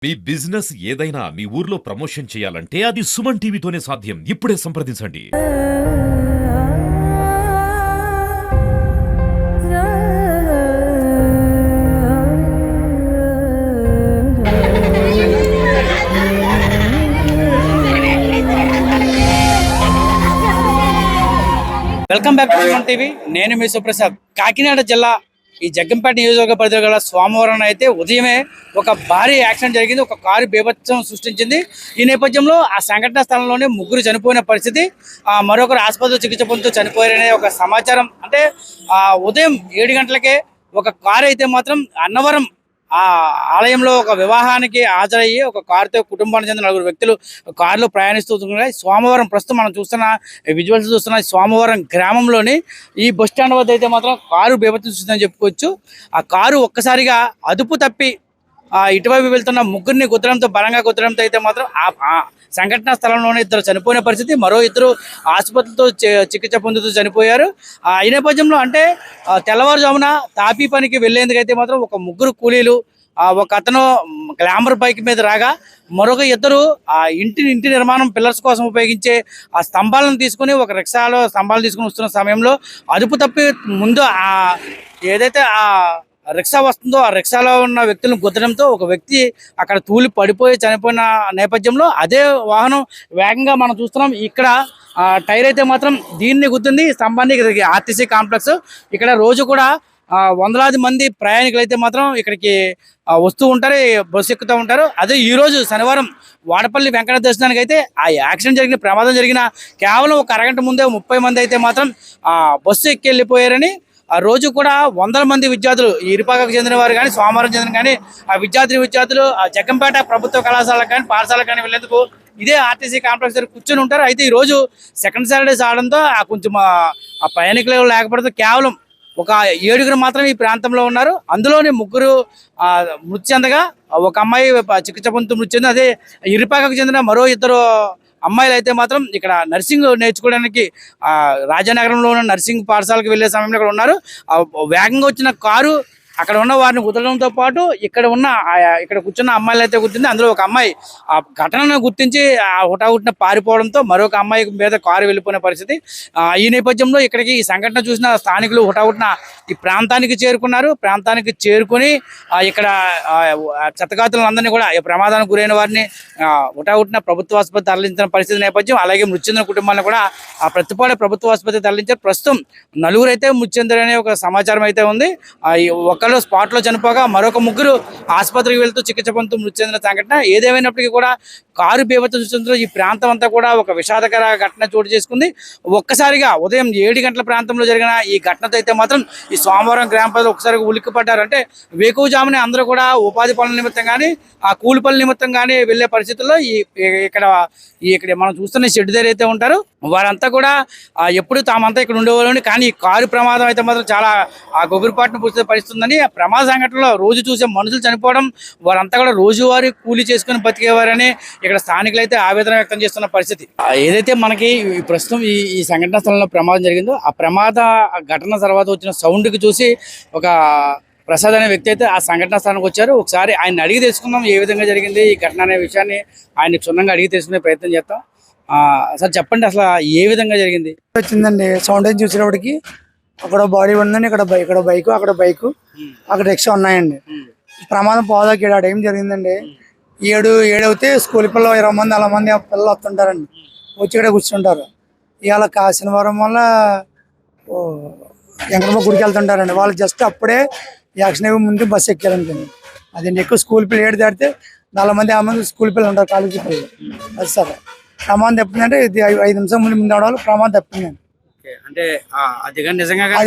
మీ business ఏదైనా మీ ఊర్లో promotion చేయాలంటే అది సుమన్ టీవీతోనే సాధ్యం. ఇప్పుడే సంప్రదించండి. Welcome back to Suman TV. నేను మీ సుప్రసాద్. కాకినాడ జిల్లా ఈ జగ్గంపేట నియోజకవర్గ పరిధిలో గల సోమవారం అయితే ఉదయమే ఒక భారీ యాక్సిడెంట్ జరిగింది. ఒక కారు బీభత్సం సృష్టించింది. ఈ నేపథ్యంలో ఆ సంఘటన స్థలంలోనే ముగ్గురు చనిపోయిన పరిస్థితి, మరొకరు ఆసుపత్రిలో చికిత్స పొందుతూ చనిపోయారనే ఒక సమాచారం. అంటే ఉదయం 7 గంటలకే ఒక కారు అయితే మాత్రం అన్నవరం ఆ ఆలయంలో ఒక వివాహానికి హాజరయ్యి ఒక కారుతో కుటుంబానికి చెందిన 4 వ్యక్తులు కారులో ప్రయాణిస్తూ సోమవారం ప్రస్తుతం మనం చూస్తున్న విజువల్స్ చూస్తున్న సోమవారం గ్రామంలోని ఈ బస్ స్టాండ్ వద్ద అయితే మాత్రం కారు బీభత్సం చూస్తుందని చెప్పుకోవచ్చు. ఆ కారు ఒక్కసారిగా అదుపు తప్పి ఇటువైపు వెళ్తున్న ముగ్గురిని గుద్దడంతో, బలంగా గుద్దడంతో అయితే మాత్రం ఆ సంఘటనా స్థలంలోనే 2 చనిపోయిన పరిస్థితి, మరో 2 ఆసుపత్రితో చికిత్స పొందుతూ చనిపోయారు. ఈ నేపథ్యంలో అంటే తెల్లవారుజామున తాపీ పనికి వెళ్లేందుకైతే మాత్రం ఒక ముగ్గురు కూలీలు, ఒక అతను గ్లామర్ బైక్ మీద రాగా, మరొక 2 ఇంటి నిర్మాణం పిల్లర్స్ కోసం ఉపయోగించే ఆ స్తంభాలను తీసుకుని ఒక రిక్షాలో స్తంభాలు తీసుకుని వస్తున్న సమయంలో అదుపు తప్పి ముందు ఏదైతే రిక్షా వస్తుందో ఆ రిక్షాలో ఉన్న వ్యక్తులను గుద్దడంతో ఒక వ్యక్తి అక్కడ తూలి పడిపోయి చనిపోయిన నేపథ్యంలో అదే వాహనం వేగంగా మనం చూస్తున్నాం. ఇక్కడ టైర్ అయితే మాత్రం దీన్ని గుద్దింది స్తంభానికి. ఆర్టీసీ కాంప్లెక్స్ ఇక్కడ రోజు కూడా వందలాది మంది ప్రయాణికులు అయితే మాత్రం ఇక్కడికి వస్తూ ఉంటారు, బస్సు ఎక్కుతూ ఉంటారు. అదే ఈరోజు శనివారం వాడపల్లి వెంకట దర్శనానికి అయితే ఆ యాక్సిడెంట్ జరిగిన, ప్రమాదం జరిగిన కేవలం ఒక అరగంట ముందే 30 మంది అయితే మాత్రం బస్సు ఎక్కి వెళ్ళిపోయారని, ఆ రోజు కూడా వందల మంది విద్యార్థులు, ఇరుపాకకు చెందిన వారు కానీ సోమవారం చెందిన కానీ ఆ విద్యార్థులు జగ్గంపేట ప్రభుత్వ కళాశాలకు కానీ పాఠశాలకు కానీ వెళ్ళేందుకు ఇదే ఆర్టీసీ కాంప్లెక్స్ దగ్గర కూర్చొని ఉంటారు. అయితే ఈ రోజు సెకండ్ సాటర్డేస్ అవడంతో కొంచెం ఆ ప్రయాణికులు లేకపోవడంతో కేవలం ఒక 7గురు మాత్రం ఈ ప్రాంతంలో ఉన్నారు. అందులోని 3 మృతి చెందగా ఒక అమ్మాయి చికిత్స పొందుతూ మృతి చెంది. అదే ఇరుపాకకు చెందిన మరో 2 అమ్మాయిలు అయితే మాత్రం ఇక్కడ నర్సింగ్ నేర్చుకోవడానికి రాజానగరంలో ఉన్న నర్సింగ్ పాఠశాలకు వెళ్లే సమయంలో ఇక్కడ ఉన్నారు. వేగంగా వచ్చిన కారు అక్కడ ఉన్న వారిని కుదరడంతో పాటు ఇక్కడ కూర్చున్న అమ్మాయిలు అయితే గుర్తింది. అందులో ఒక అమ్మాయి ఆ ఘటనను గుర్తించి హుటాహుటిన పారిపోవడంతో మరొక అమ్మాయి మీద కారు వెళ్ళిపోయిన పరిస్థితి. ఈ నేపథ్యంలో ఇక్కడికి ఈ సంఘటన చూసిన స్థానికులు హుటాహుటిన ఈ ప్రాంతానికి చేరుకున్నారు. ప్రాంతానికి చేరుకుని ఇక్కడ క్షతగాతులందరినీ కూడా ప్రమాదానికి గురైన వారిని హుటాహుటిన ప్రభుత్వ ఆసుపత్రి తరలించిన పరిస్థితి నేపథ్యం. అలాగే మృతి చెందిన కుటుంబాలను కూడా ప్రతిపాడు ప్రభుత్వ ఆసుపత్రి తరలించారు. ప్రస్తుతం 4 అయితే మృతి చెందారనే ఒక సమాచారం అయితే ఉంది. ఒకరు స్పాట్ లో చనిపోగా మరొక 3 ఆసుపత్రికి వెళ్తూ చికిత్స పొందుతూ మృతి చెందిన సంఘటన. ఏదేమైనప్పటికీ కూడా కారు బీభత్సం సృష్టించడంతో ఈ ప్రాంతం అంతా కూడా ఒక విషాదకర ఘటన చోటు చేసుకుంది. ఒక్కసారిగా ఉదయం 7 గంటల ప్రాంతంలో జరిగిన ఈ ఘటనతో అయితే మాత్రం ఈ సోమవారం గ్రామ ప్రజలు ఒకసారిగా ఉలిక్కిపడ్డారు. అంటే వేకువజామునే అందరూ కూడా ఉపాధి పనుల నిమిత్తం కానీ కూలి పనుల నిమిత్తం కానీ వెళ్లే పరిస్థితుల్లో ఇక్కడ మనం చూస్తున్న షెడ్ దగ్గర అయితే ఉంటారు. వారంతా కూడా ఎప్పుడు తామంతా ఇక్కడ ఉండేవాళ్ళని, కానీ ఈ కారు ప్రమాదం అయితే మాత్రం చాలా గొగురుపాటును పుట్టే పరిస్థితుందని, ఆ ప్రమాద సంఘటనలో రోజు చూసే మనుషులు చనిపోవడం, వారంతా కూడా రోజువారీ కూలీ చేసుకుని బతికేవారని ఇక్కడ స్థానికులు అయితే ఆవేదన వ్యక్తం చేస్తున్న పరిస్థితి. ఏదైతే మనకి ప్రస్తుతం ఈ సంఘటన స్థలంలో ప్రమాదం జరిగిందో ఆ ప్రమాద ఘటన తర్వాత వచ్చిన సౌండ్కి చూసి ఒక ప్రసాద్ అనే వ్యక్తి అయితే ఆ సంఘటన స్థానానికి వచ్చారు. ఒకసారి ఆయన అడిగి తెలుసుకుందాం ఏ విధంగా జరిగింది ఈ ఘటన అనే విషయాన్ని. ఆయన క్షుణ్ణంగా అడిగి తెలుసుకునే ప్రయత్నం చేస్తాం. సార్ చెప్పండి, అసలు ఏ విధంగా జరిగింది? వచ్చిందండి సౌండ్ అని చూసేటప్పటికి అక్కడ బాడీ ఉందండి, ఇక్కడ బైక్ అక్కడ బైక్ అక్కడ రిక్షా ఉన్నాయండి. ప్రమాదం పోదాకి ఆ టైం జరిగిందండి. 7 అవుతే స్కూల్ పిల్లలు 20 మంది 40 మంది పిల్లలు వస్తుంటారండి, వచ్చి ఇక్కడ కూర్చుంటారు. ఇవాళ శనివారం వల్ల వెంకటమ్మ గుడికి వెళ్తుంటారండి. వాళ్ళు జస్ట్ అప్పుడే యాక్షన్ అయ్యే ముందు బస్సు ఎక్కారనుకోండి. అదండి ఎక్కువ స్కూల్ పిల్లలు 7 దాటితే 40 మంది 50 మంది స్కూల్ పిల్లలు ఉంటారు, కాలేజీ పిల్లలు. అది సార్ ప్రమాదం తప్పిందంటే ఇది 5 నిమిషం ముందు అవడం వల్ల ప్రమాదం తప్పిందండి. అంటే అది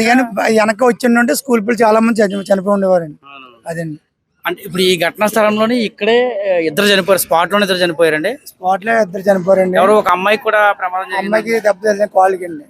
కానీ వెనక వచ్చిందంటే స్కూల్ పిల్లలు చాలా మంది చనిపోయి ఉండేవారండి. అదండి. అంటే ఇప్పుడు ఈ ఘటనా స్థలంలోని ఇక్కడే 2 చనిపోయారు, స్పాట్ లోనే 2 చనిపోయారండి. స్పాట్ లో 2 చనిపోయారండి. ఎవరు ఒక అమ్మాయికి కూడా ప్రమాదం, అమ్మాయికి దెబ్బ తగిలిన కాలుకి అండి.